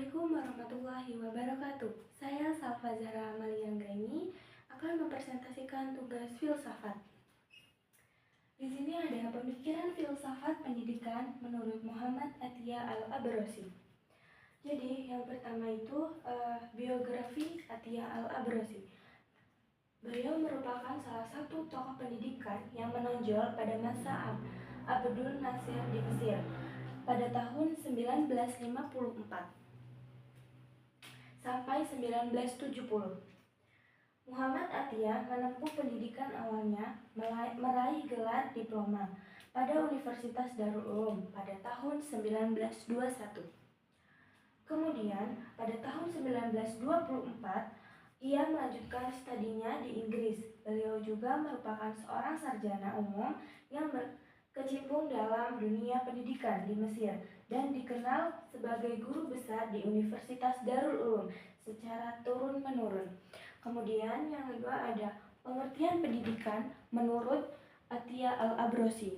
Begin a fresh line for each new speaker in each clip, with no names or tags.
Assalamualaikum warahmatullahi wabarakatuh. Saya Salfa Zahra Malianggraini akan mempresentasikan tugas filsafat. Di sini ada pemikiran filsafat pendidikan menurut Muhammad Atiyah Al-Abrasi. Jadi yang pertama itu biografi Atiyah Al-Abrasi. Beliau merupakan salah satu tokoh pendidikan yang menonjol pada masa Abdul Nasir di Mesir pada tahun 1954 sampai 1970. Muhammad Atiyah menempuh pendidikan awalnya meraih gelar diploma pada Universitas Darul Ulum pada tahun 1921. Kemudian pada tahun 1924 ia melanjutkan studinya di Inggris. Beliau juga merupakan seorang sarjana umum yang berkecimpung dalam dunia pendidikan di Mesir dan dikenal sebagai guru besar di Universitas Darul Ulum secara turun-menurun. Kemudian yang kedua ada pengertian pendidikan menurut Atiyah Al-Abrasi.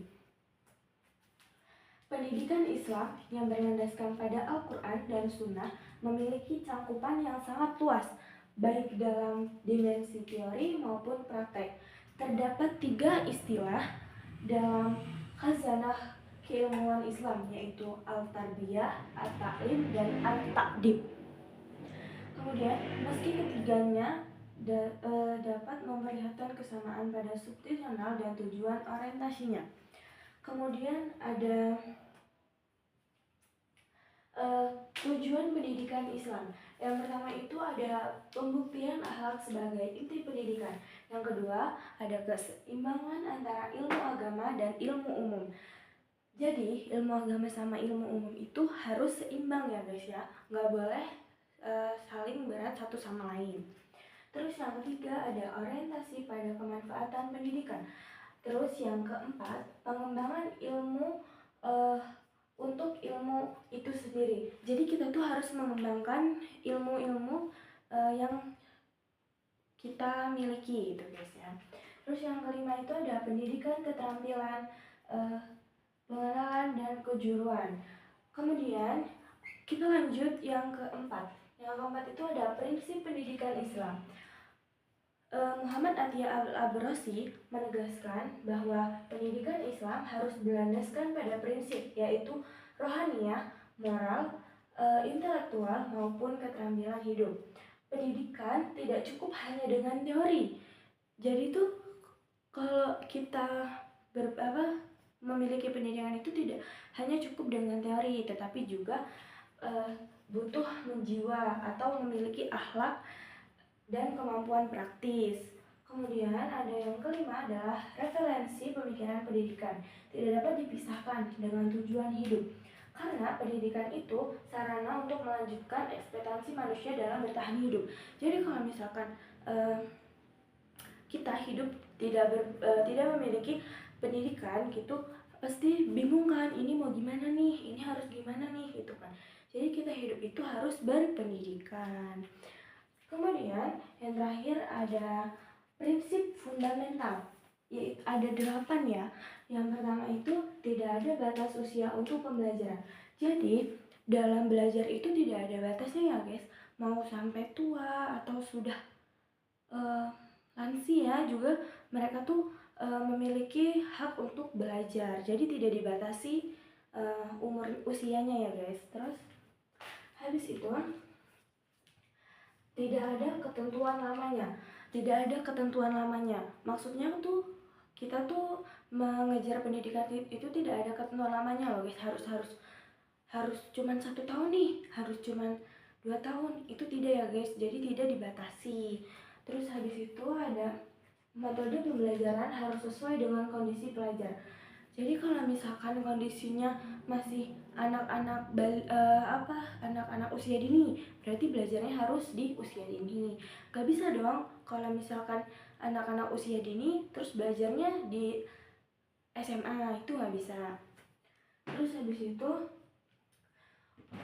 Pendidikan Islam yang berlandaskan pada Al-Quran dan Sunnah memiliki cangkupan yang sangat luas, baik dalam dimensi teori maupun praktek. Terdapat 3 istilah dalam khazanah keilmuan Islam, yaitu al-tarbiyah, at-ta'lim, dan at-ta'dib. Kemudian, meski ketiganya dapat memperlihatkan kesamaan pada substansional dan tujuan orientasinya. Kemudian ada tujuan pendidikan Islam. Yang pertama itu ada pembuktian akhlak sebagai inti pendidikan. Yang kedua ada keseimbangan antara ilmu agama dan ilmu umum. Jadi ilmu agama sama ilmu umum itu harus seimbang ya guys ya, nggak boleh saling berat satu sama lain. Terus yang ketiga ada orientasi pada kemanfaatan pendidikan. Terus yang keempat pengembangan ilmu untuk ilmu itu sendiri. Jadi kita tuh harus mengembangkan ilmu-ilmu yang kita miliki gitu guys ya. Terus yang kelima itu ada pendidikan keterampilan, pengenalan dan kejuruan. Kemudian kita lanjut yang keempat. Yang keempat itu ada prinsip pendidikan Islam. Muhammad Atiyah Al-Abrasi menegaskan bahwa pendidikan Islam harus berlandaskan pada prinsip, yaitu rohaniyah, moral, intelektual maupun keterampilan hidup. Pendidikan tidak cukup hanya dengan teori. Jadi tuh kalau kita memiliki pendidikan itu tidak hanya cukup dengan teori, tetapi juga butuh menjiwa atau memiliki akhlak dan kemampuan praktis. Kemudian ada yang kelima adalah referensi pemikiran pendidikan. Tidak dapat dipisahkan dengan tujuan hidup. Karena pendidikan itu sarana untuk melanjutkan ekspektasi manusia dalam bertahan hidup. Jadi kalau misalkan kita hidup tidak memiliki pendidikan gitu, pasti bingung kan, ini mau gimana nih, ini harus gimana nih gitu kan. Jadi kita hidup itu harus berpendidikan. Kemudian yang terakhir ada prinsip fundamental, yaitu ada 8 ya. Yang pertama itu tidak ada batas usia untuk pembelajaran. Jadi dalam belajar itu tidak ada batasnya ya guys. Mau sampai tua atau sudah lansia juga mereka tuh memiliki hak untuk belajar. Jadi tidak dibatasi umur usianya ya guys. Terus habis itu tidak ada ketentuan lamanya. Maksudnya tuh kita tuh mengejar pendidikan itu tidak ada ketentuan lamanya loh guys. Harus cuman 1 tahun nih, harus cuman 2 tahun, itu tidak ya guys. Jadi tidak dibatasi. Terus habis itu ada metode pembelajaran harus sesuai dengan kondisi pelajar. Jadi kalau misalkan kondisinya masih anak-anak usia dini, berarti belajarnya harus di usia dini. Gak bisa dong kalau misalkan anak-anak usia dini terus belajarnya di SMA, itu gak bisa. Terus habis itu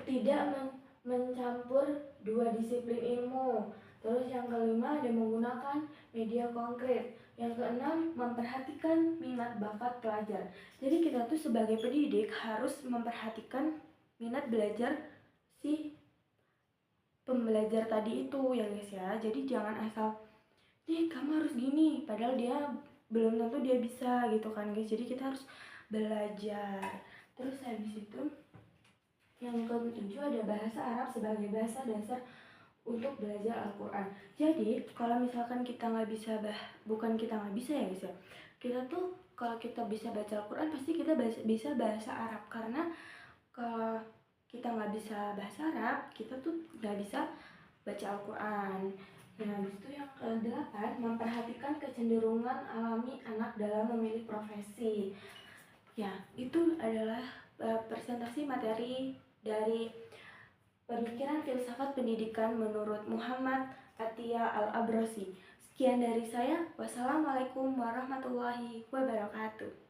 tidak mencampur 2 disiplin ilmu. Terus yang kelima ada menggunakan media konkret. Yang keenam memperhatikan minat bakat pelajar. Jadi kita tuh sebagai pendidik harus memperhatikan minat belajar si pembelajar tadi itu ya guys ya. Jadi jangan asal kamu harus gini, padahal dia belum tentu dia bisa gitu kan guys. Jadi kita harus belajar. Terus habis itu yang ketujuh ada bahasa Arab sebagai bahasa dasar untuk belajar Al-Quran. Jadi kalau misalkan kita nggak bisa bukan kita nggak bisa ya guys ya, kita tuh kalau kita bisa baca Al-Quran pasti kita bisa bahasa Arab, karena kalau kita nggak bisa bahasa Arab kita tuh nggak bisa baca Al-Quran. Nah, habis itu yang ke-8, memperhatikan kecenderungan alami anak dalam memilih profesi. Ya, itu adalah presentasi materi dari Pemikiran Filsafat Pendidikan menurut Muhammad Atiyah Al-Abrasi. Sekian dari saya. Wassalamualaikum warahmatullahi wabarakatuh.